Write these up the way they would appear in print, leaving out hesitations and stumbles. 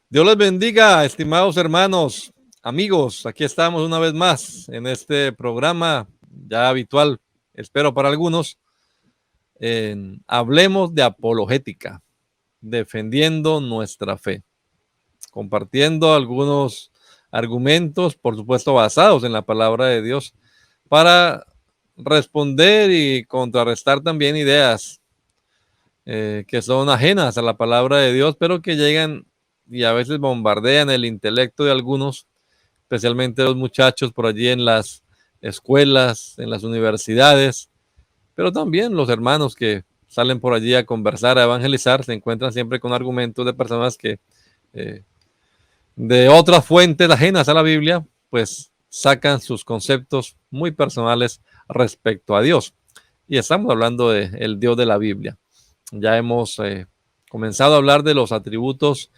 Dios les bendiga, estimados hermanos, amigos. Aquí estamos una vez más en este programa ya habitual, espero para algunos, Hablemos de Apologética, defendiendo nuestra fe, compartiendo algunos argumentos, por supuesto, basados en la palabra de Dios, para responder y contrarrestar también ideas que son ajenas a la palabra de Dios, pero que llegan y a veces bombardean el intelecto de algunos, especialmente los muchachos por allí en las escuelas, en las universidades, pero también los hermanos que salen por allí a conversar, a evangelizar, se encuentran siempre con argumentos de personas que de otras fuentes ajenas a la Biblia, pues sacan sus conceptos muy personales respecto a Dios. Y estamos hablando del Dios de la Biblia. Ya hemos comenzado a hablar de los atributos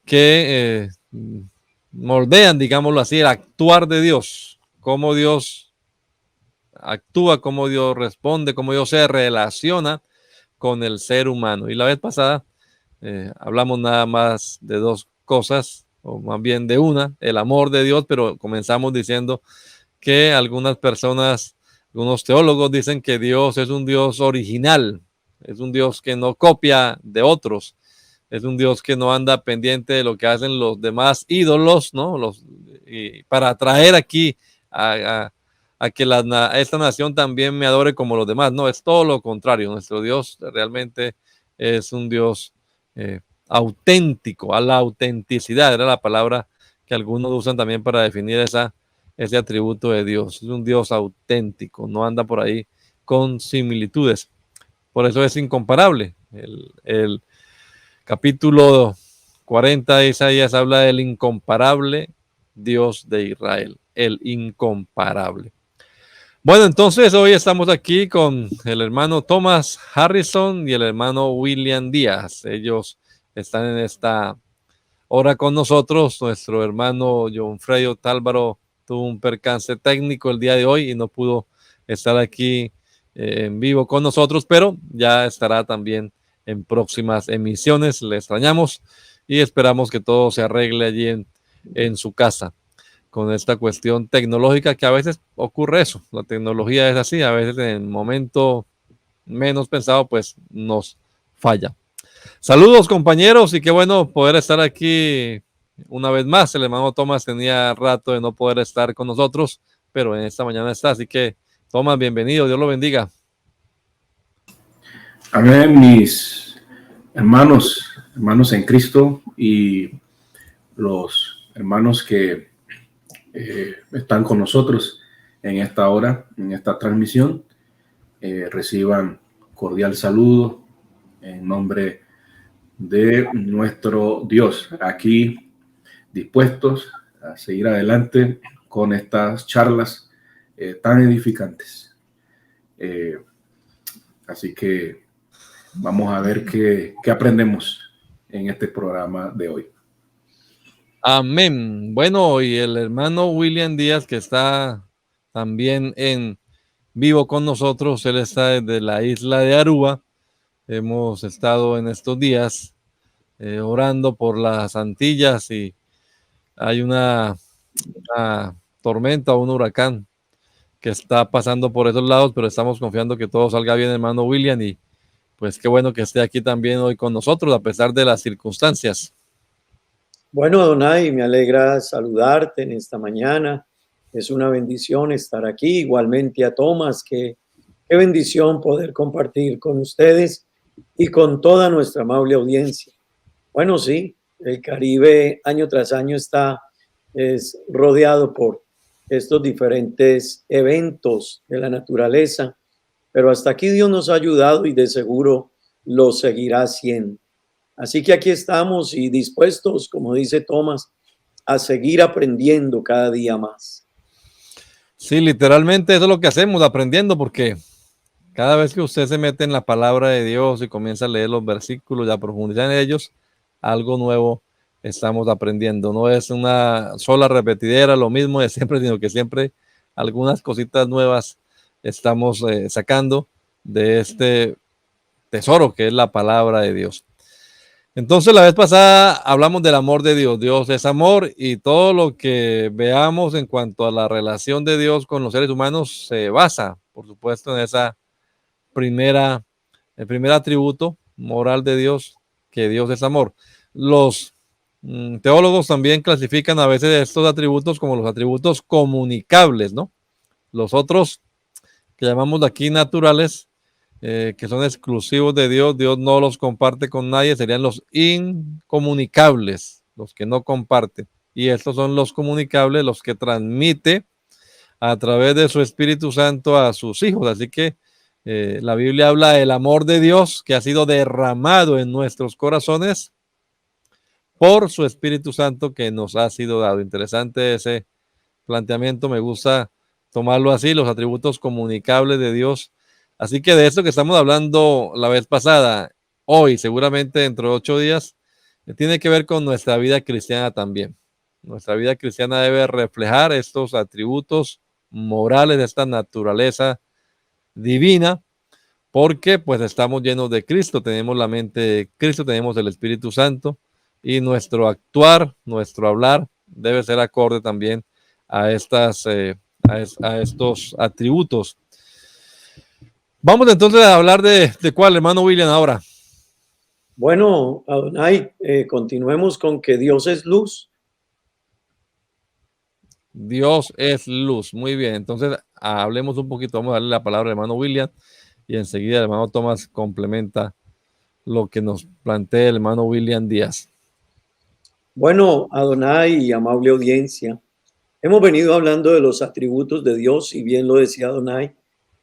que moldean, digámoslo así, el actuar de Dios, cómo Dios actúa, cómo Dios responde, cómo Dios se relaciona con el ser humano. Y la vez pasada hablamos nada más de dos cosas, o más bien de una, el amor de Dios, pero comenzamos diciendo que algunas personas, algunos teólogos dicen que Dios es un Dios original, es un Dios que no copia de otros, es un Dios que no anda pendiente de lo que hacen los demás ídolos, ¿no? Y para atraer aquí a que esta nación también me adore como los demás. No, es todo lo contrario. Nuestro Dios realmente es un Dios auténtico, a la autenticidad, era la palabra que algunos usan también para definir ese atributo de Dios. Es un Dios auténtico, no anda por ahí con similitudes. Por eso es incomparable. El capítulo 40 de Isaías habla del incomparable Dios de Israel, el incomparable. Bueno, entonces hoy estamos aquí con el hermano Thomas Harrison y el hermano William Díaz. Ellos están en esta hora con nosotros. Nuestro hermano John Freyo Tálvaro tuvo un percance técnico el día de hoy y no pudo estar aquí en vivo con nosotros, pero ya estará también en próximas emisiones. Le extrañamos y esperamos que todo se arregle allí en su casa con esta cuestión tecnológica, que a veces ocurre eso. La tecnología es así, a veces en el momento menos pensado pues nos falla. Saludos compañeros y qué bueno poder estar aquí una vez más. El hermano Tomás tenía rato de no poder estar con nosotros, pero en esta mañana está, así que Tomás, bienvenido, Dios lo bendiga. Amén, mis hermanos en Cristo y los hermanos que están con nosotros en esta hora, en esta transmisión. Reciban cordial saludo en nombre de nuestro Dios, aquí dispuestos a seguir adelante con estas charlas tan edificantes. Así que vamos a ver qué aprendemos en este programa de hoy. Amén. Bueno, y el hermano William Díaz, que está también en vivo con nosotros, él está desde la isla de Aruba. Hemos estado en estos días orando por las Antillas y hay una tormenta, un huracán que está pasando por esos lados, pero estamos confiando que todo salga bien, hermano William, y pues qué bueno que esté aquí también hoy con nosotros, a pesar de las circunstancias. Bueno, Donay, me alegra saludarte en esta mañana. Es una bendición estar aquí. Igualmente a Tomás, qué bendición poder compartir con ustedes y con toda nuestra amable audiencia. Bueno, sí, el Caribe año tras año está rodeado por estos diferentes eventos de la naturaleza, pero hasta aquí Dios nos ha ayudado y de seguro lo seguirá haciendo. Así que aquí estamos y dispuestos, como dice Tomás, a seguir aprendiendo cada día más. Sí, literalmente eso es lo que hacemos, aprendiendo, porque cada vez que usted se mete en la palabra de Dios y comienza a leer los versículos y a profundizar en ellos, algo nuevo estamos aprendiendo. No es una sola repetidera, lo mismo de siempre, sino que siempre algunas cositas nuevas estamos sacando de este tesoro que es la palabra de Dios. Entonces, la vez pasada hablamos del amor de Dios. Dios es amor y todo lo que veamos en cuanto a la relación de Dios con los seres humanos se basa, por supuesto, en el primer atributo moral de Dios, que Dios es amor. Los teólogos también clasifican a veces estos atributos como los atributos comunicables, ¿no? Los otros que llamamos aquí naturales, que son exclusivos de Dios, Dios no los comparte con nadie, serían los incomunicables, los que no comparte. Y estos son los comunicables, los que transmite a través de su Espíritu Santo a sus hijos. Así que la Biblia habla del amor de Dios que ha sido derramado en nuestros corazones por su Espíritu Santo que nos ha sido dado. Interesante ese planteamiento, me gusta tomarlo así, los atributos comunicables de Dios. Así que de esto que estamos hablando la vez pasada, hoy, seguramente dentro de 8 días, tiene que ver con nuestra vida cristiana también. Nuestra vida cristiana debe reflejar estos atributos morales de esta naturaleza divina, porque pues estamos llenos de Cristo, tenemos la mente de Cristo, tenemos el Espíritu Santo y nuestro actuar, nuestro hablar debe ser acorde también a estos atributos. Vamos entonces a hablar de cuál, hermano William, ahora. Bueno, Adonai, continuemos con que Dios es luz. Dios es luz. Muy bien, entonces hablemos un poquito, vamos a darle la palabra al hermano William y enseguida el hermano Tomás complementa lo que nos plantea el hermano William Díaz. Bueno, Adonai y amable audiencia, hemos venido hablando de los atributos de Dios y bien lo decía Adonai,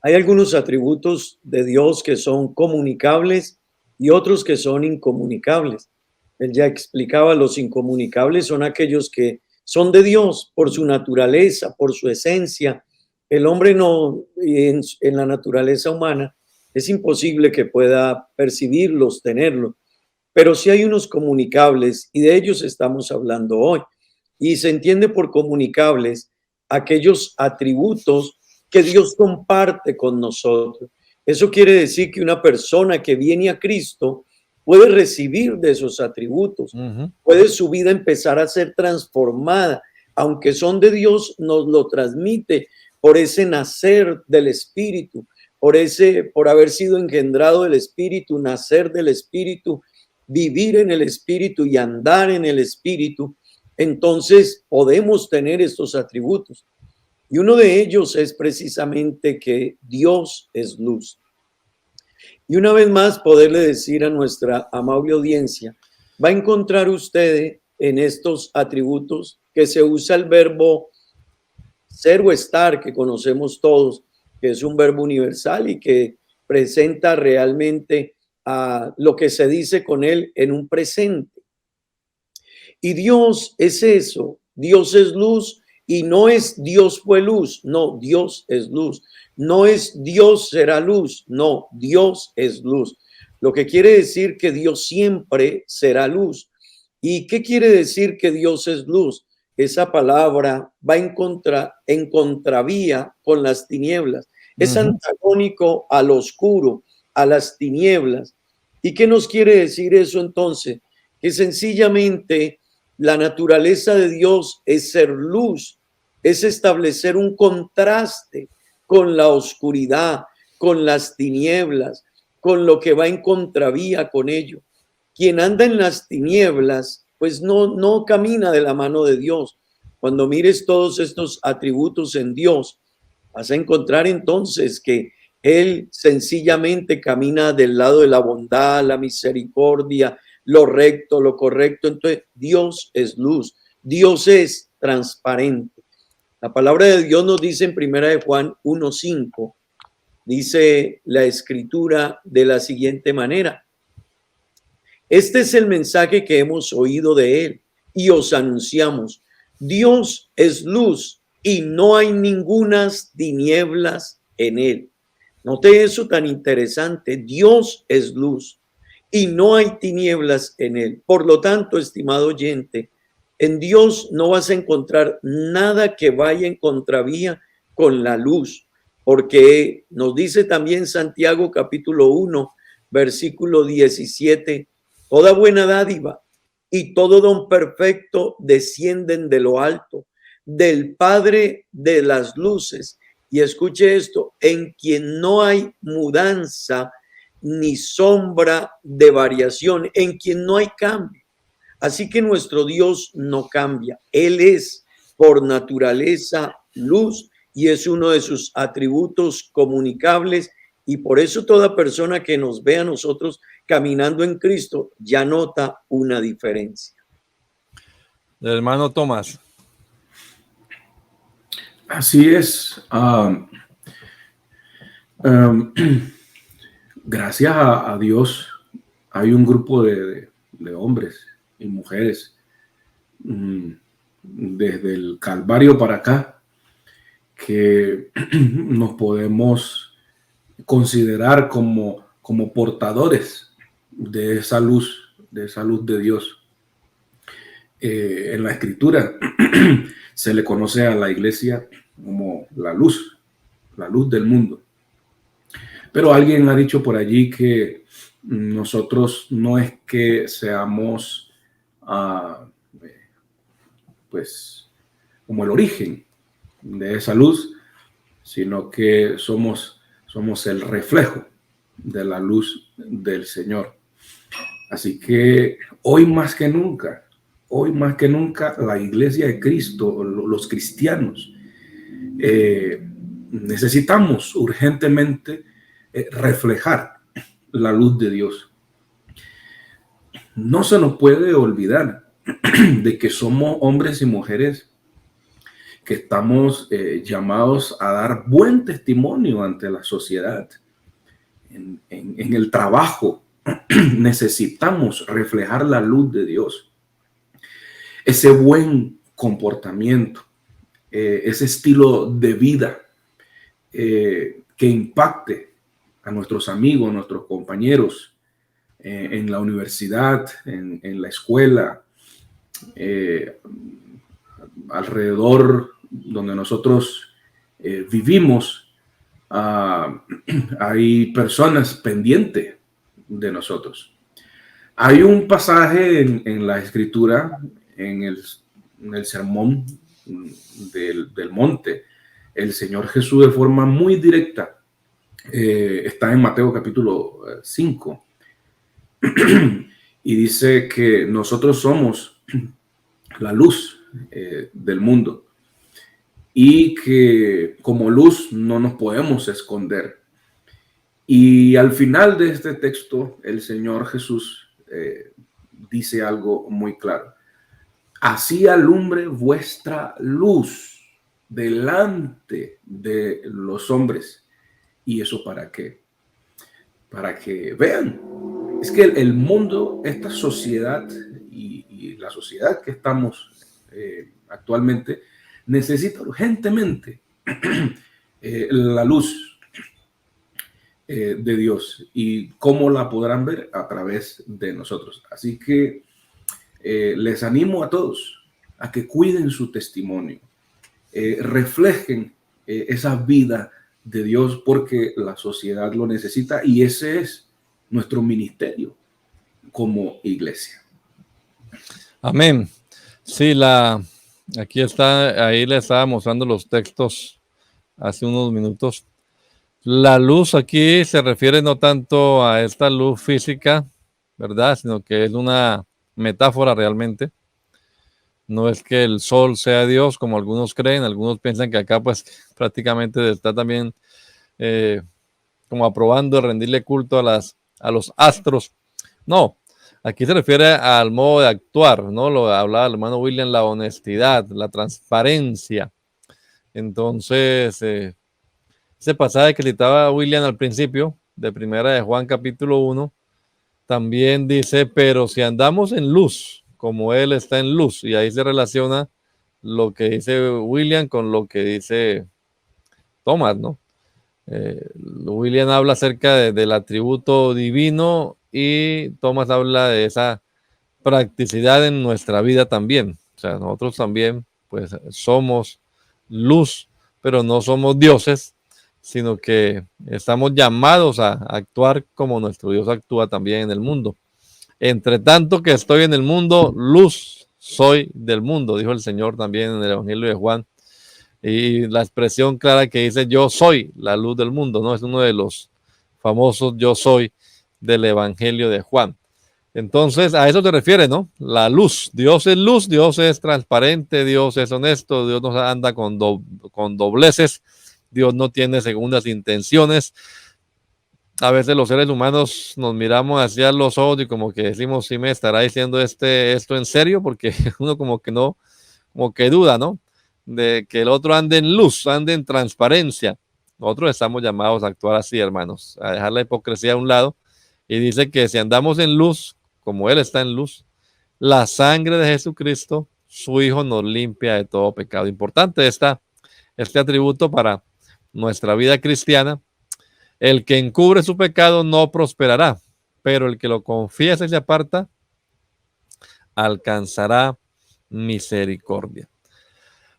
hay algunos atributos de Dios que son comunicables y otros que son incomunicables. Él ya explicaba, los incomunicables son aquellos que son de Dios por su naturaleza, por su esencia. El hombre no, en la naturaleza humana, es imposible que pueda percibirlos, tenerlos. Pero sí hay unos comunicables y de ellos estamos hablando hoy. Y se entiende por comunicables aquellos atributos que Dios comparte con nosotros. Eso quiere decir que una persona que viene a Cristo puede recibir de esos atributos, puede su vida empezar a ser transformada, aunque son de Dios, nos lo transmite por ese nacer del Espíritu, por haber sido engendrado del Espíritu, nacer del Espíritu, vivir en el Espíritu y andar en el Espíritu. Entonces podemos tener estos atributos. Y uno de ellos es precisamente que Dios es luz. Y una vez más poderle decir a nuestra amable audiencia, va a encontrar usted en estos atributos que se usa el verbo ser o estar, que conocemos todos, que es un verbo universal y que presenta realmente a lo que se dice con él en un presente. Y Dios es eso, Dios es luz y no es Dios fue luz, no, Dios es luz. No es Dios será luz, no, Dios es luz. Lo que quiere decir que Dios siempre será luz. ¿Y qué quiere decir que Dios es luz? Esa palabra va en contravía con las tinieblas. Es antagónico al oscuro, a las tinieblas. ¿Y qué nos quiere decir eso entonces? Que sencillamente la naturaleza de Dios es ser luz, es establecer un contraste con la oscuridad, con las tinieblas, con lo que va en contravía con ello. Quien anda en las tinieblas, pues no camina de la mano de Dios. Cuando mires todos estos atributos en Dios, vas a encontrar entonces que Él sencillamente camina del lado de la bondad, la misericordia, lo recto, lo correcto. Entonces, Dios es luz, Dios es transparente. La palabra de Dios nos dice en 1 Juan 1:5, dice la escritura de la siguiente manera: este es el mensaje que hemos oído de él y os anunciamos. Dios es luz y no hay ningunas tinieblas en él. Note eso tan interesante. Dios es luz y no hay tinieblas en él. Por lo tanto, estimado oyente, en Dios no vas a encontrar nada que vaya en contravía con la luz, porque nos dice también Santiago capítulo 1, versículo 17, toda buena dádiva y todo don perfecto descienden de lo alto, del Padre de las luces. Y escuche esto, en quien no hay mudanza ni sombra de variación, en quien no hay cambio. Así que nuestro Dios no cambia. Él es por naturaleza luz y es uno de sus atributos comunicables, y por eso toda persona que nos ve a nosotros caminando en Cristo ya nota una diferencia. Hermano Tomás. Así es. Gracias a Dios hay un grupo de hombres y mujeres desde el Calvario para acá que nos podemos considerar como portadores de esa luz de Dios. En la Escritura se le conoce a la iglesia como la luz del mundo. Pero alguien ha dicho por allí que nosotros no es que seamos pues como el origen de esa luz, sino que somos el reflejo de la luz del Señor. Así que hoy más que nunca, la iglesia de Cristo, los cristianos, necesitamos urgentemente reflejar la luz de Dios. No se nos puede olvidar de que somos hombres y mujeres que estamos llamados a dar buen testimonio ante la sociedad. En el trabajo necesitamos reflejar la luz de Dios. Ese buen comportamiento, ese estilo de vida que impacte a nuestros amigos, nuestros compañeros en la universidad, en la escuela, alrededor donde nosotros vivimos. Hay personas pendientes de nosotros. Hay un pasaje en la Escritura, en el sermón del monte. El Señor Jesús de forma muy directa está en Mateo capítulo 5 y dice que nosotros somos la luz del mundo y que como luz no nos podemos esconder. Y al final de este texto el Señor Jesús dice algo muy claro: así alumbre vuestra luz delante de los hombres. ¿Y eso para qué? Para que vean. Es que el mundo, esta sociedad y la sociedad que estamos actualmente necesita urgentemente la luz de Dios. ¿Y cómo la podrán ver? A través de nosotros. Así que les animo a todos a que cuiden su testimonio, reflejen esa vida de Dios, porque la sociedad lo necesita y ese es nuestro ministerio como iglesia. Amén. Sí, aquí está, ahí le estaba mostrando los textos hace unos minutos. La luz aquí se refiere no tanto a esta luz física, ¿verdad? Sino que es una metáfora realmente. No es que el sol sea Dios, como algunos creen. Algunos piensan que acá pues prácticamente está también como aprobando rendirle culto a los astros. No, aquí se refiere al modo de actuar, ¿no? Lo hablaba el hermano William, la honestidad, la transparencia. Entonces, ese pasaje que citaba William al principio, de Primera de Juan capítulo 1, también dice, pero si andamos en luz, como Él está en luz, y ahí se relaciona lo que dice William con lo que dice Thomas, ¿no? William habla acerca del atributo divino y Thomas habla de esa practicidad en nuestra vida también. O sea, nosotros también pues somos luz, pero no somos dioses, sino que estamos llamados a actuar como nuestro Dios actúa también en el mundo. Entre tanto que estoy en el mundo, luz soy del mundo, dijo el Señor también en el Evangelio de Juan. Y la expresión clara que dice yo soy la luz del mundo, ¿no? Es uno de los famosos yo soy del Evangelio de Juan. Entonces, a eso se refiere, ¿no? La luz. Dios es luz, Dios es transparente, Dios es honesto, Dios no anda con dobleces, Dios no tiene segundas intenciones. A veces los seres humanos nos miramos hacia los ojos y como que decimos, sí me estará diciendo esto en serio, porque uno como que no, como que duda, ¿no? De que el otro ande en luz, ande en transparencia. Nosotros estamos llamados a actuar así, hermanos, a dejar la hipocresía a un lado. Y dice que si andamos en luz, como Él está en luz, la sangre de Jesucristo, su Hijo, nos limpia de todo pecado. Importante este atributo para nuestra vida cristiana. El que encubre su pecado no prosperará, pero el que lo confiesa y se aparta alcanzará misericordia.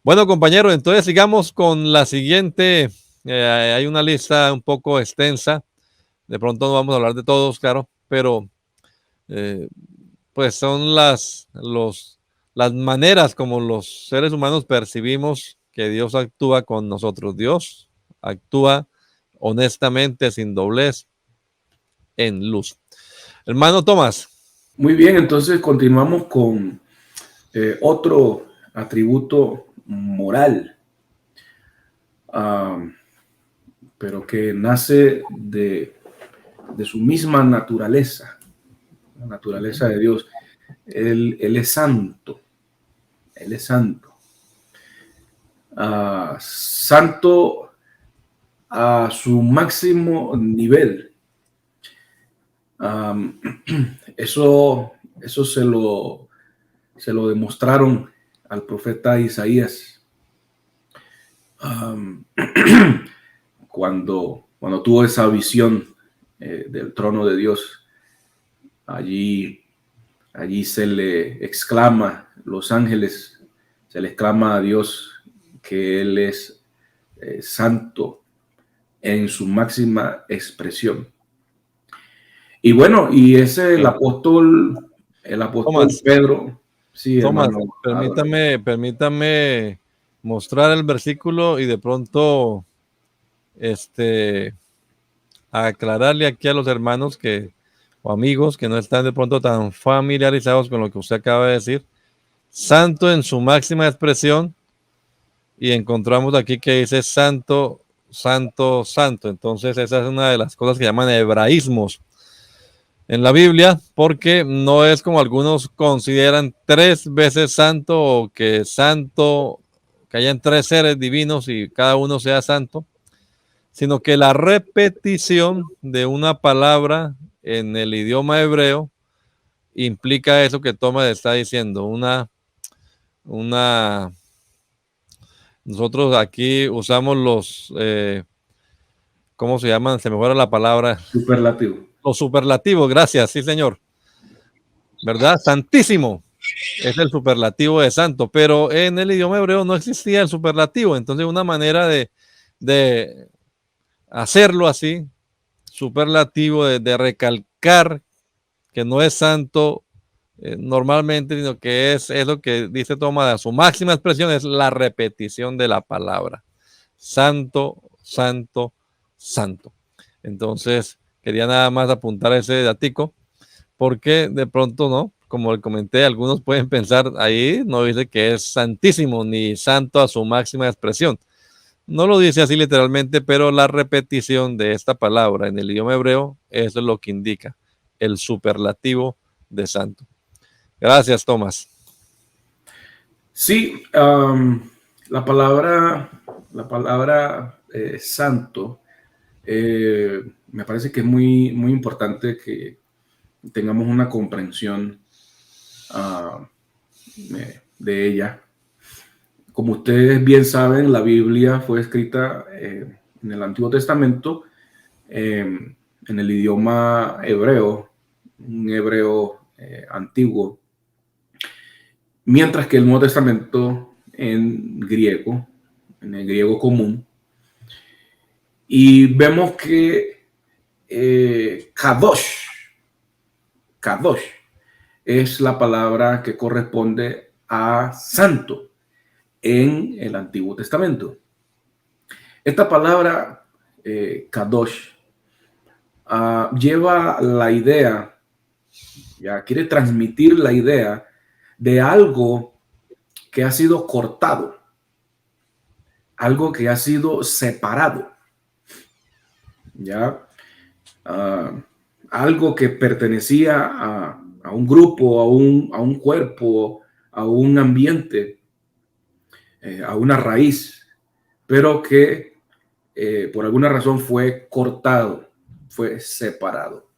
Bueno, compañeros, entonces sigamos con la siguiente. Hay una lista un poco extensa. De pronto no vamos a hablar de todos, claro, pero pues son las maneras como los seres humanos percibimos que Dios actúa con nosotros. Dios actúa honestamente, sin doblez, en luz. Hermano Tomás. Muy bien, entonces continuamos con otro atributo moral, pero que nace de su misma naturaleza, la naturaleza de Dios. Él es santo, Él es santo. Santo a su máximo nivel. Eso se lo demostraron al profeta Isaías cuando tuvo esa visión del trono de Dios. Allí se le exclama, los ángeles, se le exclama a Dios que Él es santo en su máxima expresión. Y bueno, y ese el apóstol Tomás, Pedro. Sí, Tomás, hermano. permítame mostrar el versículo y de pronto aclararle aquí a los hermanos o amigos que no están de pronto tan familiarizados con lo que usted acaba de decir. Santo en su máxima expresión, y encontramos aquí que dice santo, santo, santo. Entonces esa es una de las cosas que llaman hebraísmos en la Biblia, porque no es como algunos consideran 3 veces santo, o que hayan 3 seres divinos y cada uno sea santo, sino que la repetición de una palabra en el idioma hebreo implica eso que Tomás está diciendo, nosotros aquí usamos ¿cómo se llaman? Se me fuera la palabra. Superlativo. Los superlativos, gracias, sí señor. ¿Verdad? Santísimo es el superlativo de santo, pero en el idioma hebreo no existía el superlativo. Entonces una manera de hacerlo así, superlativo, de recalcar que no es santo normalmente, sino que es lo que dice Tomás, su máxima expresión es la repetición de la palabra. Santo, santo, santo. Entonces, quería nada más apuntar ese datico, porque de pronto, ¿no? Como le comenté, algunos pueden pensar, ahí no dice que es santísimo ni santo a su máxima expresión. No lo dice así literalmente, pero la repetición de esta palabra en el idioma hebreo, eso es lo que indica el superlativo de santo. Gracias, Tomás. Sí, la palabra santo, me parece que es muy, muy importante que tengamos una comprensión de ella. Como ustedes bien saben, la Biblia fue escrita en el Antiguo Testamento en el idioma hebreo, un hebreo antiguo, mientras que el Nuevo Testamento en griego, en el griego común. Y vemos que Kadosh es la palabra que corresponde a santo en el Antiguo Testamento. Esta palabra Kadosh lleva la idea, quiere transmitir la idea de algo que ha sido cortado, algo que ha sido separado, algo que pertenecía a un grupo, a un cuerpo, a un ambiente, a una raíz, pero que por alguna razón fue cortado, fue separado.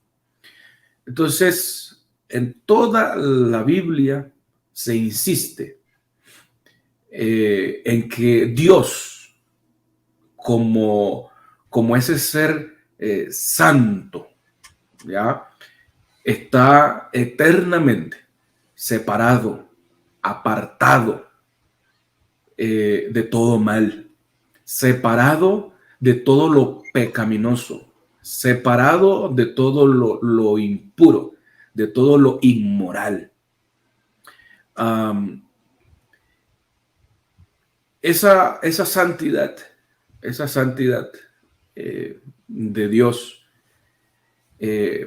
Entonces, en toda la Biblia se insiste en que Dios, como ese ser santo, está eternamente separado, apartado de todo mal, separado de todo lo pecaminoso, separado de todo lo impuro, de todo lo inmoral. Esa santidad de Dios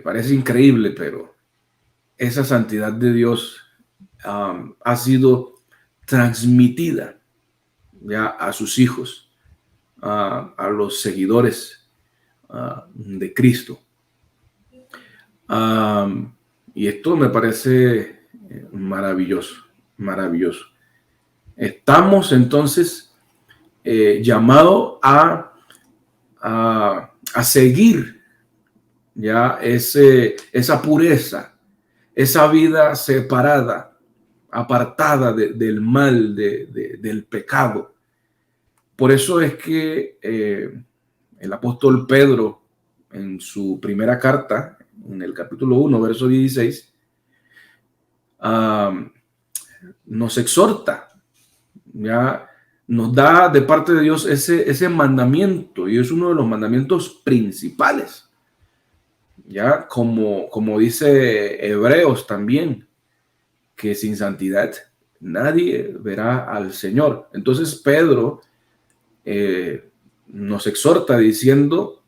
parece increíble, pero esa santidad de Dios ha sido transmitida ya a sus hijos, a los seguidores de Cristo. Y esto me parece maravilloso. Estamos entonces llamados a seguir esa pureza, esa vida separada, apartada del mal, del pecado. Por eso es que el apóstol Pedro, en su primera carta, en el capítulo 1, verso 16, nos exhorta, nos da de parte de Dios ese mandamiento, y es uno de los mandamientos principales, como dice Hebreos también, que sin santidad nadie verá al Señor. Entonces Pedro nos exhorta diciendo,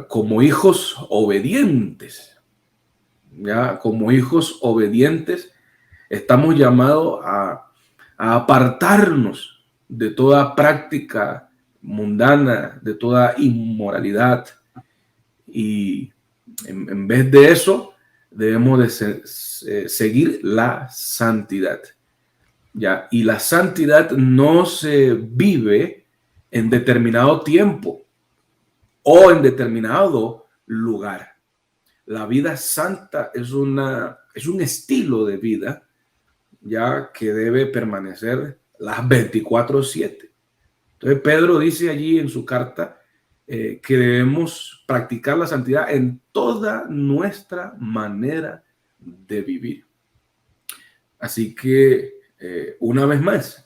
como hijos obedientes, como hijos obedientes, estamos llamados a apartarnos de toda práctica mundana, de toda inmoralidad, y en vez de eso debemos de seguir la santidad. Y la santidad no se vive en determinado tiempo o en determinado lugar. La vida santa es un estilo de vida que debe permanecer las 24/7. Entonces Pedro dice allí en su carta que debemos practicar la santidad en toda nuestra manera de vivir. Así que una vez más,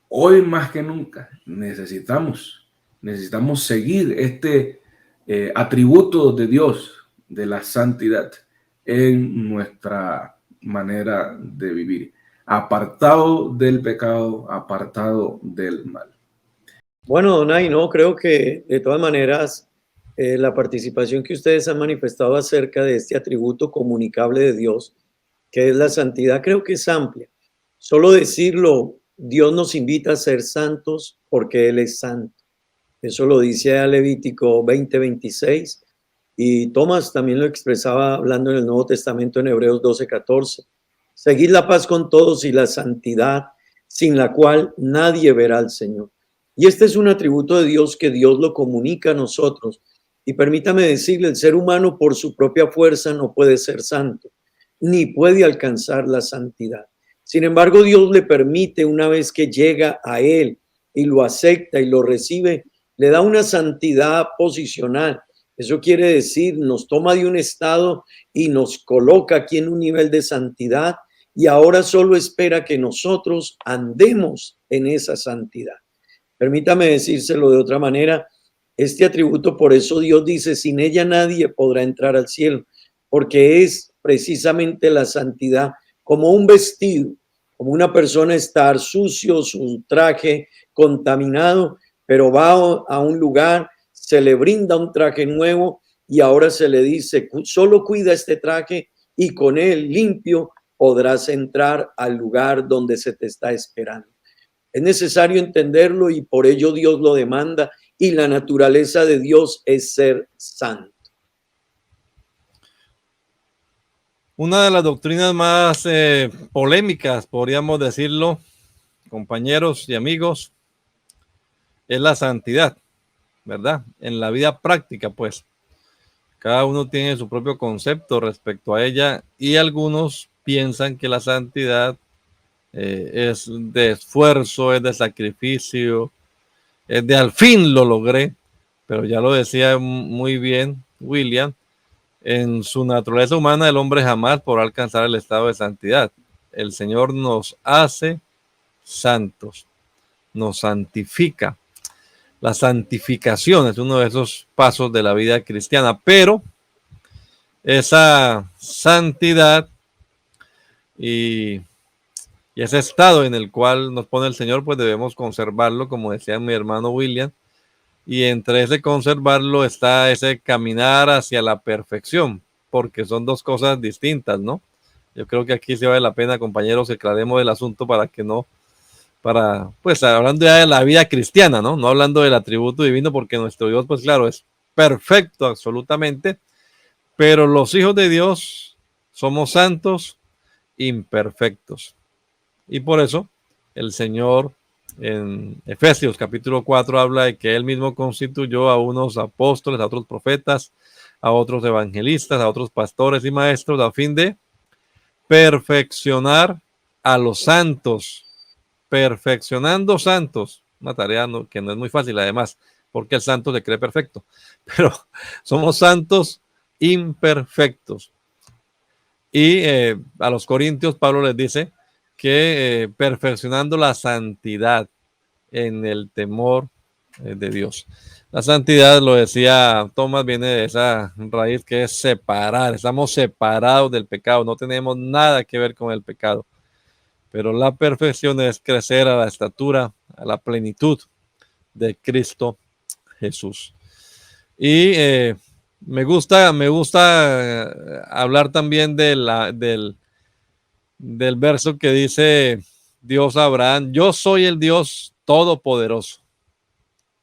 hoy más que nunca necesitamos seguir este atributo de Dios, de la santidad, en nuestra manera de vivir, apartado del pecado, apartado del mal. Bueno, Donay, no, creo que de todas maneras la participación que ustedes han manifestado acerca de este atributo comunicable de Dios, que es la santidad, creo que es amplia. Solo decirlo, Dios nos invita a ser santos porque Él es santo. Eso lo dice a Levítico 20:26, y Tomás también lo expresaba hablando en el Nuevo Testamento en Hebreos 12:14. Seguid la paz con todos y la santidad, sin la cual nadie verá al Señor. Y este es un atributo de Dios que Dios lo comunica a nosotros. Y permítame decirle, el ser humano por su propia fuerza no puede ser santo, ni puede alcanzar la santidad. Sin embargo, Dios le permite, una vez que llega a Él y lo acepta y lo recibe, le da una santidad posicional. Eso quiere decir, nos toma de un estado y nos coloca aquí en un nivel de santidad y ahora solo espera que nosotros andemos en esa santidad. Permítame decírselo de otra manera, este atributo, por eso Dios dice, sin ella nadie podrá entrar al cielo, porque es precisamente la santidad como un vestido, como una persona estar sucio, su traje contaminado, pero va a un lugar, se le brinda un traje nuevo y ahora se le dice, solo cuida este traje y con él limpio podrás entrar al lugar donde se te está esperando. Es necesario entenderlo y por ello Dios lo demanda y la naturaleza de Dios es ser santo. Una de las doctrinas más polémicas, podríamos decirlo, compañeros y amigos, es la santidad, ¿verdad? En la vida práctica, pues, cada uno tiene su propio concepto respecto a ella y algunos piensan que la santidad es de esfuerzo, es de sacrificio, es de al fin lo logré, pero ya lo decía muy bien William, en su naturaleza humana el hombre jamás podrá alcanzar el estado de santidad. El Señor nos hace santos, nos santifica. La santificación es uno de esos pasos de la vida cristiana, pero esa santidad y ese estado en el cual nos pone el Señor, pues debemos conservarlo, como decía mi hermano William, y entre ese conservarlo está ese caminar hacia la perfección, porque son dos cosas distintas, ¿no? Yo creo que aquí sí vale la pena, compañeros, que aclaremos el asunto para que no, pues hablando ya de la vida cristiana, ¿no? No hablando del atributo divino, porque nuestro Dios, pues claro, es perfecto absolutamente, pero los hijos de Dios somos santos, imperfectos. Y por eso el Señor en Efesios capítulo 4 habla de que Él mismo constituyó a unos apóstoles, a otros profetas, a otros evangelistas, a otros pastores y maestros, a fin de perfeccionar a los santos, perfeccionando santos, una tarea que no es muy fácil además, porque el santo se cree perfecto, pero somos santos imperfectos. Y a los corintios Pablo les dice que perfeccionando la santidad en el temor de Dios. La santidad, lo decía Tomás, viene de esa raíz que es separar. Estamos separados del pecado, no tenemos nada que ver con el pecado. Pero la perfección es crecer a la estatura, a la plenitud de Cristo Jesús. Y me gusta hablar también del verso que dice Dios a Abraham, yo soy el Dios todopoderoso,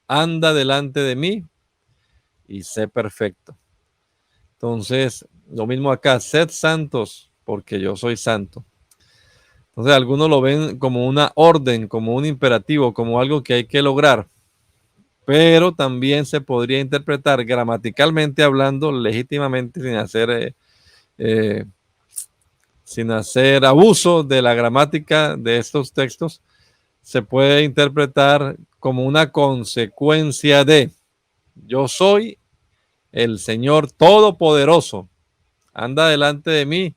anda delante de mí y sé perfecto. Entonces, lo mismo acá, sed santos porque yo soy santo. Entonces, algunos lo ven como una orden, como un imperativo, como algo que hay que lograr, pero también se podría interpretar gramaticalmente hablando, legítimamente, sin hacer abuso de la gramática de estos textos, se puede interpretar como una consecuencia de yo soy el Señor Todopoderoso, anda delante de mí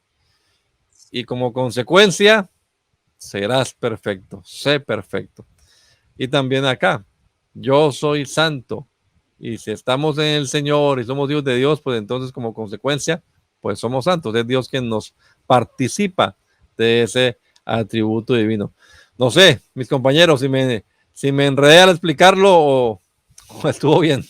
y como consecuencia serás perfecto, sé perfecto. Y también acá, yo soy santo y si estamos en el Señor y somos hijos de Dios, pues entonces como consecuencia, pues somos santos, es Dios quien nos participa de ese atributo divino. No sé, mis compañeros, si me enredé al explicarlo o estuvo bien.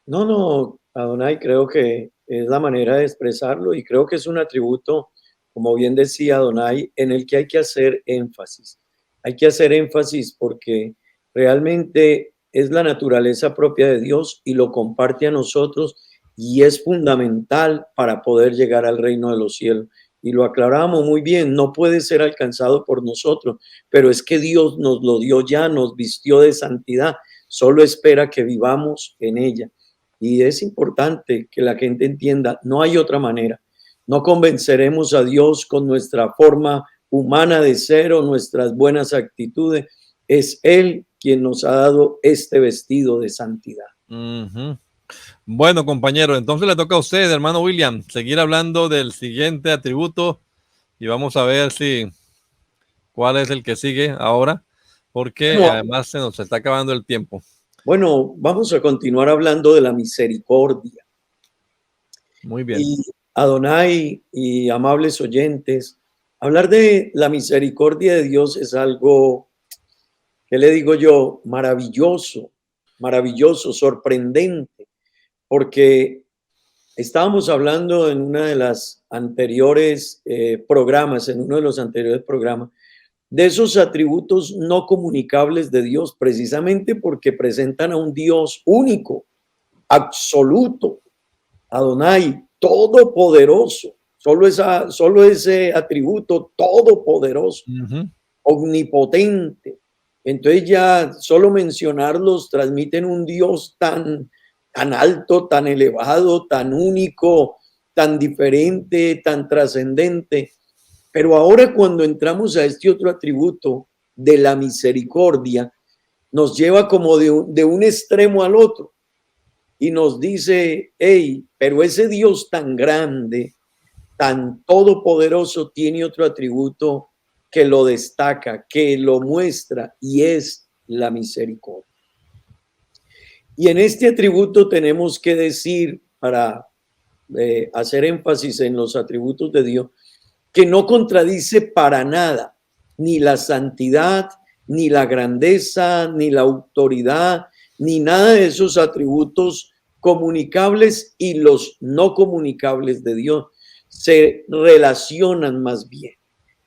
No, Adonai, creo que es la manera de expresarlo y creo que es un atributo, como bien decía Adonai, en el que hay que hacer énfasis. Hay que hacer énfasis porque realmente es la naturaleza propia de Dios y lo comparte a nosotros y es fundamental para poder llegar al reino de los cielos. Y lo aclaramos muy bien, no puede ser alcanzado por nosotros, pero es que Dios nos lo dio ya, nos vistió de santidad, solo espera que vivamos en ella. Y es importante que la gente entienda, no hay otra manera. No convenceremos a Dios con nuestra forma humana de ser o nuestras buenas actitudes. Es Él quien nos ha dado este vestido de santidad. Bueno, compañero, entonces le toca a usted, hermano William, seguir hablando del siguiente atributo y vamos a ver si ¿Cuál es el que sigue ahora? Porque Bueno, además se nos está acabando el tiempo. bueno, vamos a continuar hablando de la misericordia. Muy bien. Y Adonai y amables oyentes, hablar de la misericordia de Dios es algo, ¿qué le digo yo? Maravilloso, maravilloso, sorprendente, porque estábamos hablando en una de las anteriores programas, en uno de los anteriores programas, de esos atributos no comunicables de Dios, precisamente porque presentan a un Dios único, absoluto, Adonai, todopoderoso, solo ese atributo todopoderoso, omnipotente. Entonces ya solo mencionarlos transmiten un Dios tan alto, tan elevado, tan único, tan diferente, tan trascendente. Pero ahora cuando entramos a este otro atributo de la misericordia, nos lleva como de un extremo al otro y nos dice, hey, pero ese Dios tan grande, tan todopoderoso, tiene otro atributo que lo destaca, que lo muestra, y es la misericordia. Y en este atributo tenemos que decir, para hacer énfasis en los atributos de Dios, que no contradice para nada ni la santidad, ni la grandeza, ni la autoridad, ni nada de esos atributos comunicables, y los no comunicables de Dios se relacionan más bien.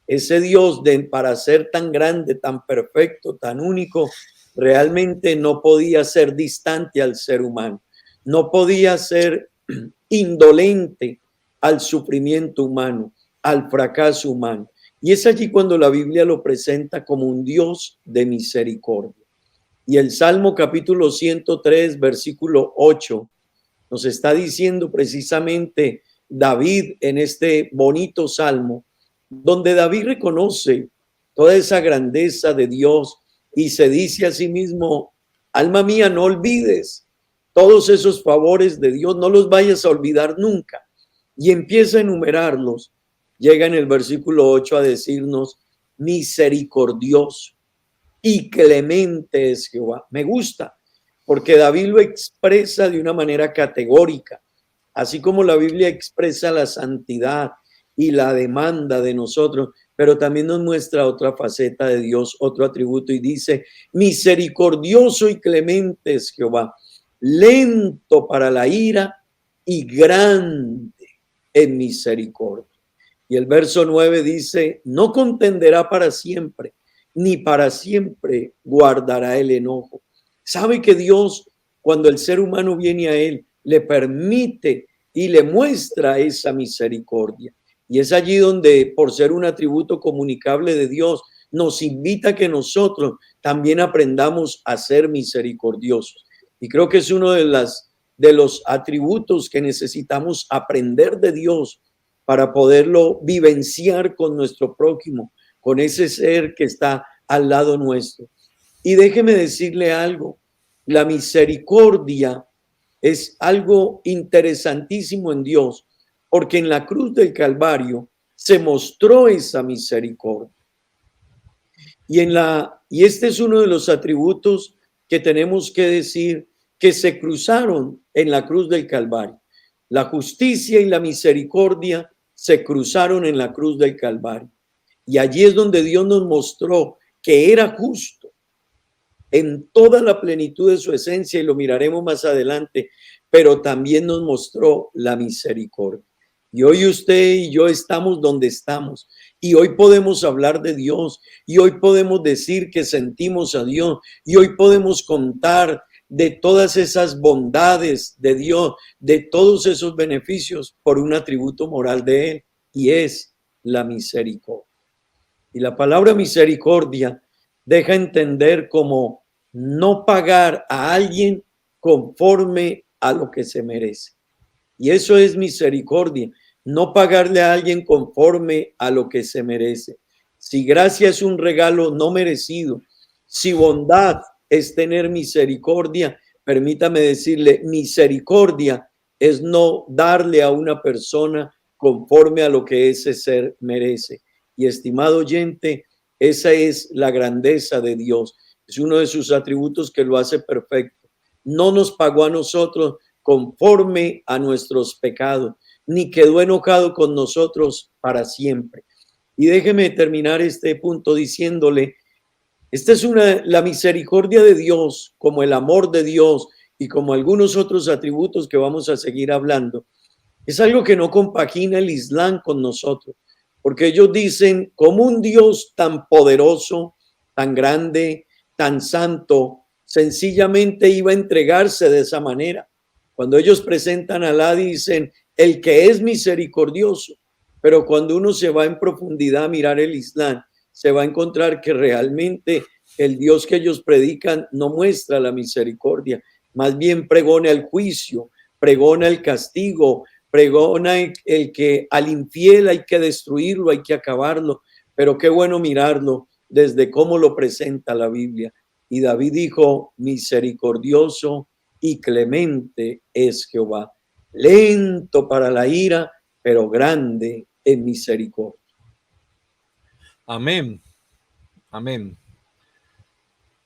Ese Dios para ser tan grande, tan perfecto, tan único, realmente no podía ser distante al ser humano, no podía ser indolente al sufrimiento humano, al fracaso humano. Y es allí cuando la Biblia lo presenta como un Dios de misericordia. Y el Salmo capítulo 103, versículo 8, nos está diciendo precisamente David en este bonito salmo, donde David reconoce toda esa grandeza de Dios y se dice a sí mismo, alma mía, no olvides todos esos favores de Dios, no los vayas a olvidar nunca. Y empieza a enumerarlos. Llega en el versículo 8 a decirnos, misericordioso y clemente es Jehová. Me gusta, porque David lo expresa de una manera categórica, así como la Biblia expresa la santidad y la demanda de nosotros, pero también nos muestra otra faceta de Dios, otro atributo, y dice, misericordioso y clemente es Jehová, lento para la ira y grande en misericordia. Y el verso 9 dice, no contenderá para siempre, ni para siempre guardará el enojo. Sabe que Dios, cuando el ser humano viene a él, le permite y le muestra esa misericordia. Y es allí donde, por ser un atributo comunicable de Dios, nos invita a que nosotros también aprendamos a ser misericordiosos. Y creo que es uno de los atributos que necesitamos aprender de Dios para poderlo vivenciar con nuestro prójimo, con ese ser que está al lado nuestro. Y déjeme decirle algo, la misericordia es algo interesantísimo en Dios, porque en la cruz del Calvario se mostró esa misericordia. Y este es uno de los atributos que tenemos que decir que se cruzaron en la cruz del Calvario. La justicia y la misericordia se cruzaron en la cruz del Calvario. Y allí es donde Dios nos mostró que era justo en toda la plenitud de su esencia, y lo miraremos más adelante, pero también nos mostró la misericordia. Y hoy usted y yo estamos donde estamos, y hoy podemos hablar de Dios, y hoy podemos decir que sentimos a Dios, y hoy podemos contar de todas esas bondades de Dios, de todos esos beneficios por un atributo moral de Él, y es la misericordia. Y la palabra misericordia deja entender como no pagar a alguien conforme a lo que se merece. Y eso es misericordia, no pagarle a alguien conforme a lo que se merece. Si gracia es un regalo no merecido, si bondad es tener misericordia, permítame decirle, misericordia es no darle a una persona conforme a lo que ese ser merece. Y estimado oyente, Esa es la grandeza de Dios. Es uno de sus atributos que lo hace perfecto. No nos pagó a nosotros conforme a nuestros pecados, ni quedó enojado con nosotros para siempre. Y déjeme terminar este punto diciéndole, esta es la misericordia de Dios, como el amor de Dios y como algunos otros atributos que vamos a seguir hablando. Es algo que no compagina el Islam con nosotros, porque ellos dicen, como un Dios tan poderoso, tan grande, tan santo, sencillamente iba a entregarse de esa manera. Cuando ellos presentan a Alá, dicen, el que es misericordioso, pero cuando uno se va en profundidad a mirar el Islam, se va a encontrar que realmente el Dios que ellos predican no muestra la misericordia, más bien pregona el juicio, pregona el castigo, pregona el que al infiel hay que destruirlo, hay que acabarlo, pero qué bueno mirarlo desde cómo lo presenta la Biblia. Y David dijo, misericordioso y clemente es Jehová, lento para la ira, pero grande en misericordia. Amén. Amén.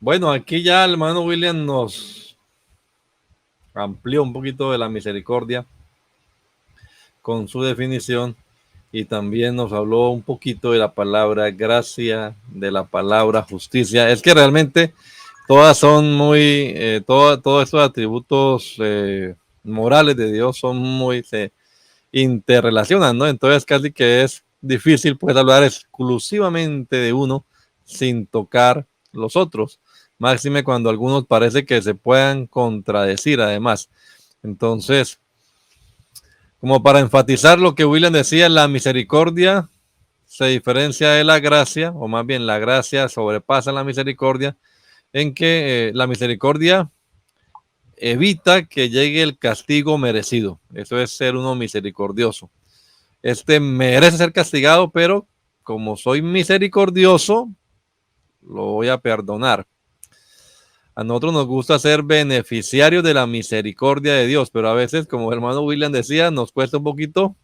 Bueno, aquí ya el hermano William nos amplió un poquito de la misericordia con su definición y también nos habló un poquito de la palabra gracia, de la palabra justicia. Es que realmente todas son muy, todos estos atributos morales de Dios son muy, se interrelacionan, ¿no? Entonces casi que es difícil pues hablar exclusivamente de uno sin tocar los otros. Máxime cuando algunos parece que se puedan contradecir además. Entonces, como para enfatizar lo que William decía, la misericordia se diferencia de la gracia, o más bien la gracia sobrepasa la misericordia, en que la misericordia evita que llegue el castigo merecido. Eso es ser uno misericordioso. Este merece ser castigado, pero como soy misericordioso, lo voy a perdonar. A nosotros nos gusta ser beneficiarios de la misericordia de Dios, pero a veces, como el hermano William decía, nos cuesta un poquito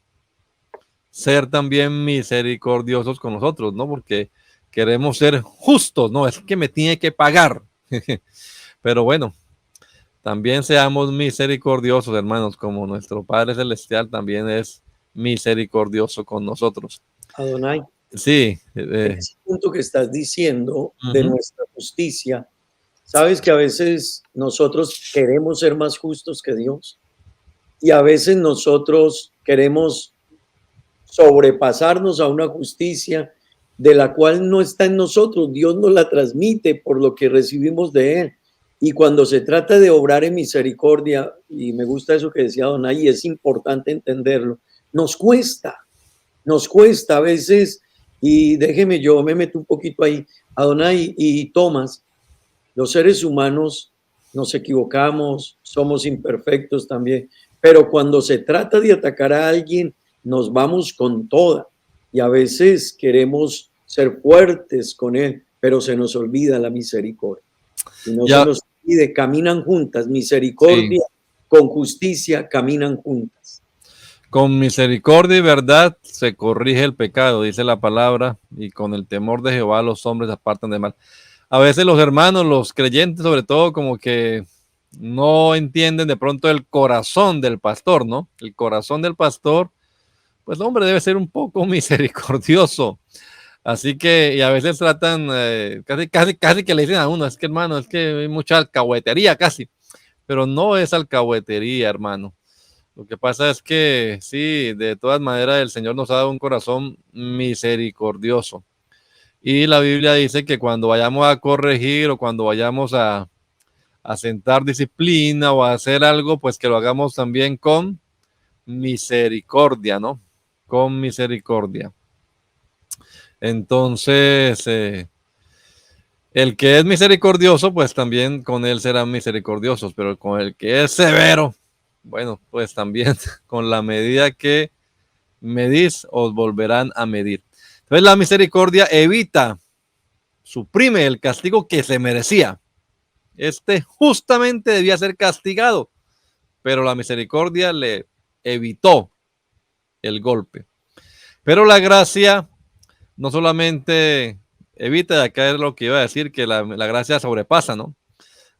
ser también misericordiosos con nosotros, ¿no? Porque queremos ser justos, ¿no? Es que me tiene que pagar. Pero bueno, también seamos misericordiosos, hermanos, como nuestro Padre Celestial también es misericordioso con nosotros. Adonai, Sí. en ese punto que estás diciendo de nuestra justicia, sabes que a veces nosotros queremos ser más justos que Dios y a veces nosotros queremos sobrepasarnos a una justicia de la cual no está en nosotros. Dios nos la transmite por lo que recibimos de Él. Y cuando se trata de obrar en misericordia, y me gusta eso que decía Donay, y es importante entenderlo, nos cuesta a veces, y déjeme, yo me meto un poquito ahí, Adonai y Tomás, los seres humanos nos equivocamos, somos imperfectos también, pero cuando se trata de atacar a alguien, nos vamos con toda, y a veces queremos ser fuertes con él, pero se nos olvida la misericordia. Y no se nos olvide, caminan juntas, misericordia con justicia caminan juntas. Con misericordia y verdad se corrige el pecado, dice la palabra, y con el temor de Jehová los hombres apartan de mal. A veces los hermanos, los creyentes sobre todo, como que no entienden de pronto el corazón del pastor, ¿no? El corazón del pastor, pues hombre, debe ser un poco misericordioso. Así que, y a veces tratan, casi que le dicen a uno, es que hermano, es que hay mucha alcahuetería casi, pero no es alcahuetería, hermano. Lo que pasa es que sí, de todas maneras el Señor nos ha dado un corazón misericordioso. Y la Biblia dice que cuando vayamos a corregir o cuando vayamos a sentar disciplina o a hacer algo, pues que lo hagamos también con misericordia, ¿no? Con misericordia. Entonces, el que es misericordioso, pues también con él serán misericordiosos, pero con el que es severo, bueno, pues también con la medida que medís, os volverán a medir. Entonces la misericordia evita, suprime el castigo que se merecía. Este justamente debía ser castigado, pero la misericordia le evitó el golpe. Pero la gracia no solamente evita, de acá es lo que iba a decir, que la gracia sobrepasa, ¿no?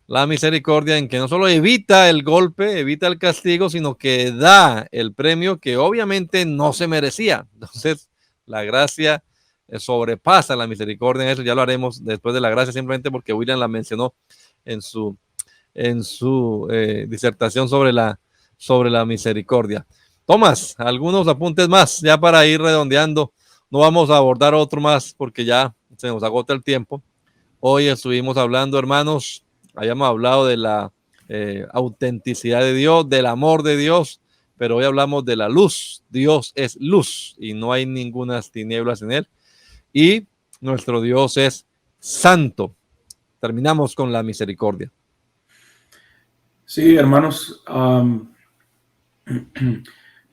La misericordia en que no solo evita el golpe, evita el castigo, sino que da el premio que obviamente no se merecía. Entonces, la gracia sobrepasa la misericordia. En eso ya lo haremos después de la gracia, simplemente porque William la mencionó en su disertación sobre la misericordia. Tomás, algunos apuntes más, ya para ir redondeando. No vamos a abordar otro más porque ya se nos agota el tiempo. Hoy estuvimos hablando, hermanos, hayamos hablado de la autenticidad de Dios, del amor de Dios, pero hoy hablamos de la luz. Dios es luz y no hay ninguna tinieblas en él. Y nuestro Dios es santo. Terminamos con la misericordia. Sí, hermanos,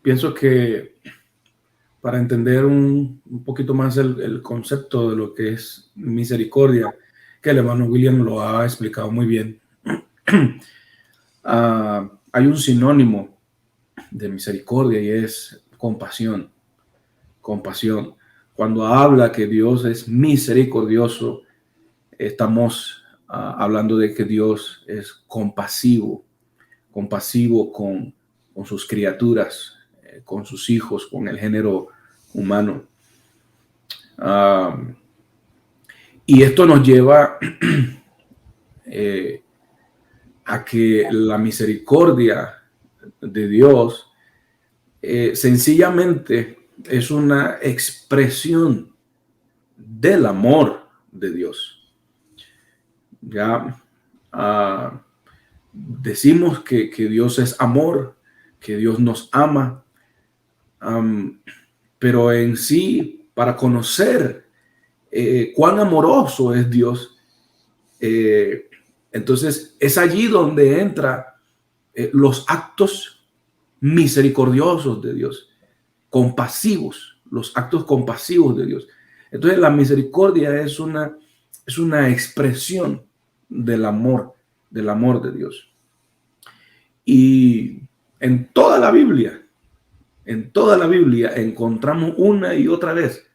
pienso que para entender un poquito más el concepto de lo que es misericordia, que el hermano William lo ha explicado muy bien, hay un sinónimo de misericordia y es compasión. Compasión. Cuando habla que Dios es misericordioso, estamos hablando de que Dios es compasivo con sus criaturas, con sus hijos, con el género humano. Y esto nos lleva a que la misericordia de Dios sencillamente es una expresión del amor de Dios. Ya decimos que Dios es amor, que Dios nos ama, pero en sí, para conocer cuán amoroso es Dios, entonces es allí donde entra los actos misericordiosos de Dios, compasivos, los actos compasivos de Dios. Entonces la misericordia es una expresión del amor de Dios. Y en toda la Biblia encontramos una y otra vez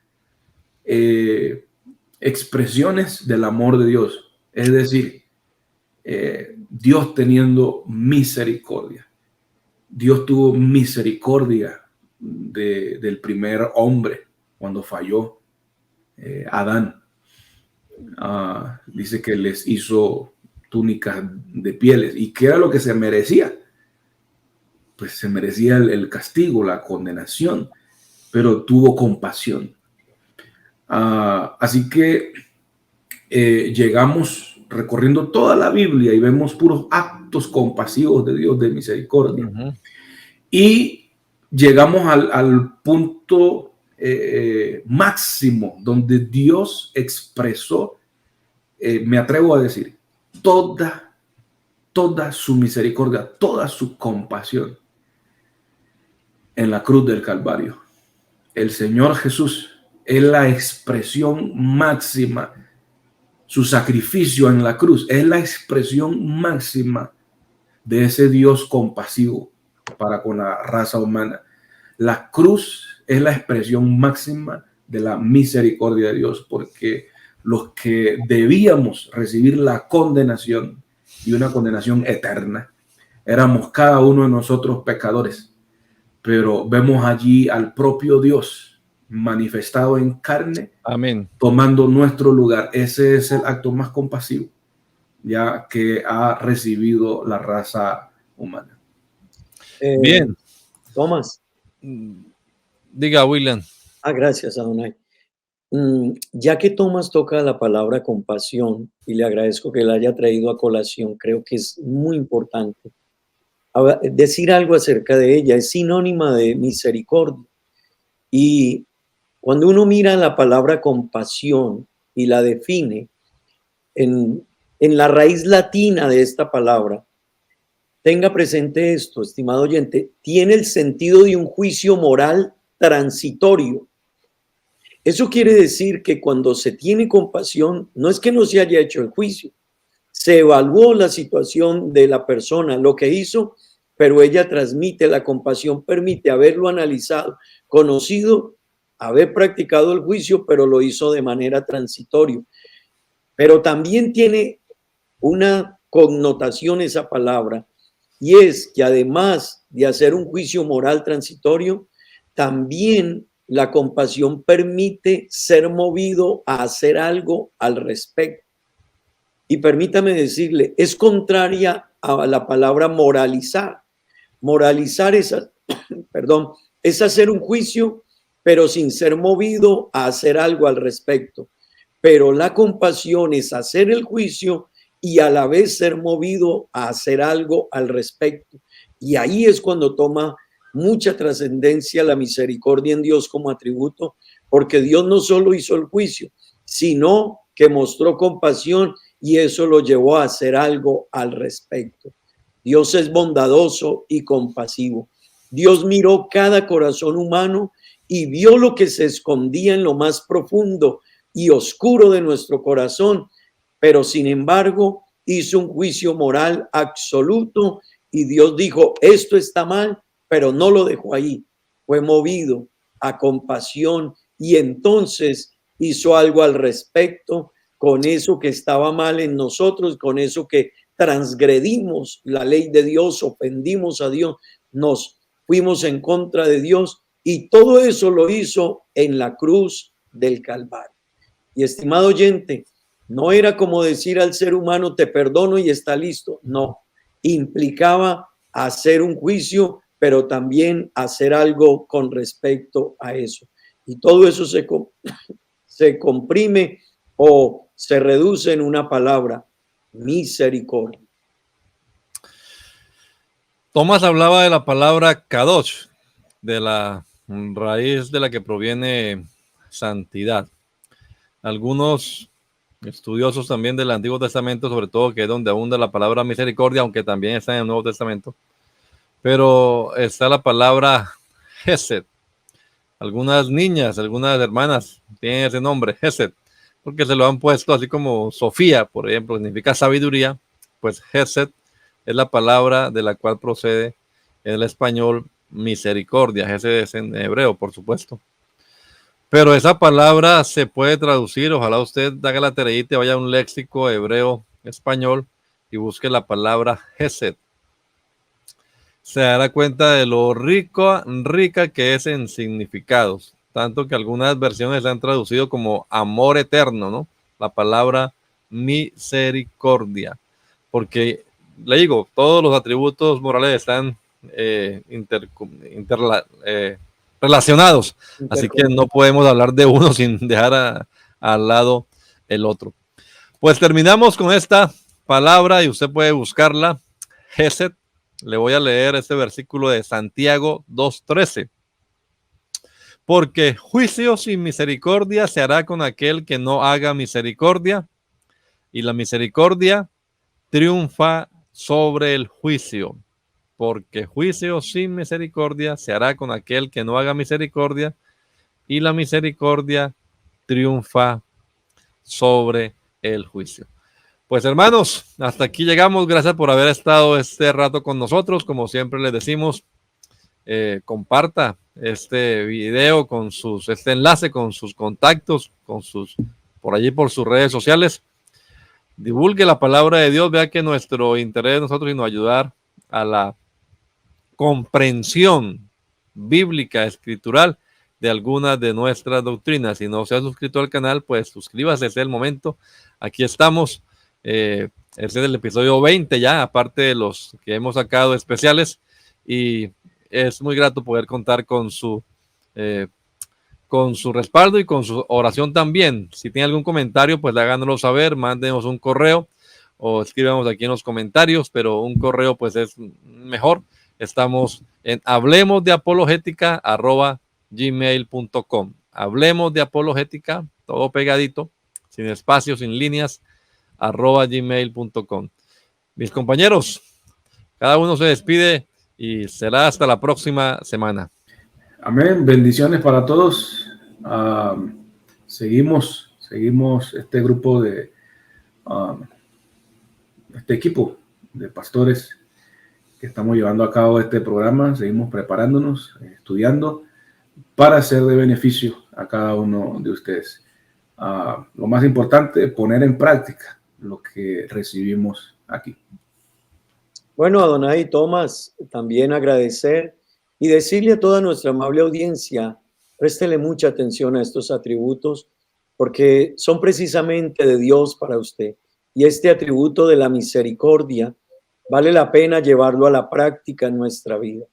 expresiones del amor de Dios. Es decir, Dios teniendo misericordia. Dios tuvo misericordia del primer hombre cuando falló Adán. Dice que les hizo túnicas de pieles. ¿Y qué era lo que se merecía? Pues se merecía el castigo, la condenación, pero tuvo compasión. Así que llegamos recorriendo toda la Biblia y vemos puros actos compasivos de Dios de misericordia. Y llegamos al punto máximo donde Dios expresó, me atrevo a decir, toda su misericordia, toda su compasión en la cruz del Calvario. El Señor Jesús es la expresión máxima. Su sacrificio en la cruz es la expresión máxima de ese Dios compasivo para con la raza humana. La cruz es la expresión máxima de la misericordia de Dios, porque los que debíamos recibir la condenación y una condenación eterna éramos cada uno de nosotros pecadores, pero vemos allí al propio Dios manifestado en carne. Amén. Tomando nuestro lugar. Ese es el acto más compasivo ya que ha recibido la raza humana. Bien. Tomás. Diga, William. Gracias, Adonai. Ya que Tomás toca la palabra compasión, y le agradezco que la haya traído a colación, creo que es muy importante decir algo acerca de ella. Es sinónima de misericordia. Y cuando uno mira la palabra compasión y la define en la raíz latina de esta palabra, tenga presente esto, estimado oyente, tiene el sentido de un juicio moral transitorio. Eso quiere decir que cuando se tiene compasión, no es que no se haya hecho el juicio, se evaluó la situación de la persona, lo que hizo, pero ella transmite la compasión, permite haberlo analizado, conocido haber practicado el juicio, pero lo hizo de manera transitoria. Pero también tiene una connotación esa palabra, y es que además de hacer un juicio moral transitorio, también la compasión permite ser movido a hacer algo al respecto. Y permítame decirle, es contraria a la palabra moralizar. Moralizar es, perdón, es hacer un juicio, pero sin ser movido a hacer algo al respecto. Pero la compasión es hacer el juicio y a la vez ser movido a hacer algo al respecto. Y ahí es cuando toma mucha trascendencia la misericordia en Dios como atributo, porque Dios no solo hizo el juicio, sino que mostró compasión y eso lo llevó a hacer algo al respecto. Dios es bondadoso y compasivo. Dios miró cada corazón humano y vio lo que se escondía en lo más profundo y oscuro de nuestro corazón, pero sin embargo hizo un juicio moral absoluto y Dios dijo, esto está mal, pero no lo dejó ahí. Fue movido a compasión y entonces hizo algo al respecto con eso que estaba mal en nosotros, con eso que transgredimos la ley de Dios, ofendimos a Dios, nos fuimos en contra de Dios y todo eso lo hizo en la cruz del Calvario. Y estimado oyente, no era como decir al ser humano te perdono y está listo, no, implicaba hacer un juicio, pero también hacer algo con respecto a eso. Y todo eso se comprime o se reduce en una palabra, misericordia. Tomás hablaba de la palabra kadosh, de la raíz de la que proviene santidad. Algunos estudiosos también del Antiguo Testamento, sobre todo, que es donde abunda la palabra misericordia, aunque también está en el Nuevo Testamento, pero está la palabra Hesed. Algunas niñas, algunas hermanas tienen ese nombre, Hesed, porque se lo han puesto así como Sofía, por ejemplo, significa sabiduría. Pues Hesed es la palabra de la cual procede en el español misericordia. Hesed es en hebreo, por supuesto. Pero esa palabra se puede traducir, ojalá usted haga la tareita, vaya a un léxico hebreo español y busque la palabra Hesed. Se dará cuenta de lo rica que es en significados, tanto que algunas versiones han traducido como amor eterno, ¿no? La palabra misericordia, porque le digo, todos los atributos morales están relacionados, así que no podemos hablar de uno sin dejar al lado el otro. Pues terminamos con esta palabra y usted puede buscarla, Hesed. Le voy a leer este versículo de Santiago 2:13. Porque juicio sin misericordia se hará con aquel que no haga misericordia, y la misericordia triunfa sobre el juicio. Porque juicio sin misericordia se hará con aquel que no haga misericordia, y la misericordia triunfa sobre el juicio. Pues hermanos, hasta aquí llegamos. Gracias por haber estado este rato con nosotros. Como siempre les decimos, comparta este video con este enlace con sus contactos, por allí por sus redes sociales. Divulgue la palabra de Dios. Vea que nuestro interés de nosotros es ayudar a la comprensión bíblica, escritural de algunas de nuestras doctrinas. Si no se ha suscrito al canal, pues suscríbase, es el momento. Aquí estamos. Este es el episodio 20 ya, aparte de los que hemos sacado especiales, y es muy grato poder contar con su respaldo y con su oración también. Si tiene algún comentario, pues háganoslo saber, mándenos un correo o escríbanos aquí en los comentarios, pero un correo pues es mejor. Estamos en hablemosdeapologética@gmail.com. Hablemos de apologética, todo pegadito, sin espacios, sin líneas, @gmail.com. Mis compañeros, cada uno se despide y será hasta la próxima semana. Amén. Bendiciones para todos. Seguimos este grupo de este equipo de pastores que estamos llevando a cabo este programa. Seguimos preparándonos, estudiando para ser de beneficio a cada uno de ustedes. Lo más importante, poner en práctica lo que recibimos aquí. Bueno, Adonai Tomás, también agradecer y decirle a toda nuestra amable audiencia, préstele mucha atención a estos atributos porque son precisamente de Dios para usted. Y este atributo de la misericordia vale la pena llevarlo a la práctica en nuestra vida.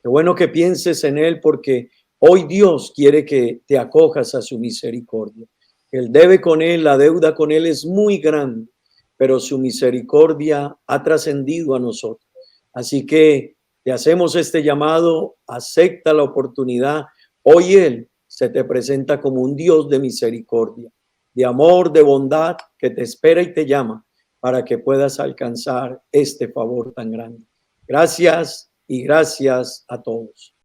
Qué bueno que pienses en él porque hoy Dios quiere que te acojas a su misericordia. El debe con él, la deuda con él es muy grande, pero su misericordia ha trascendido a nosotros. Así que te hacemos este llamado, acepta la oportunidad. Hoy Él se te presenta como un Dios de misericordia, de amor, de bondad, que te espera y te llama para que puedas alcanzar este favor tan grande. Gracias y gracias a todos.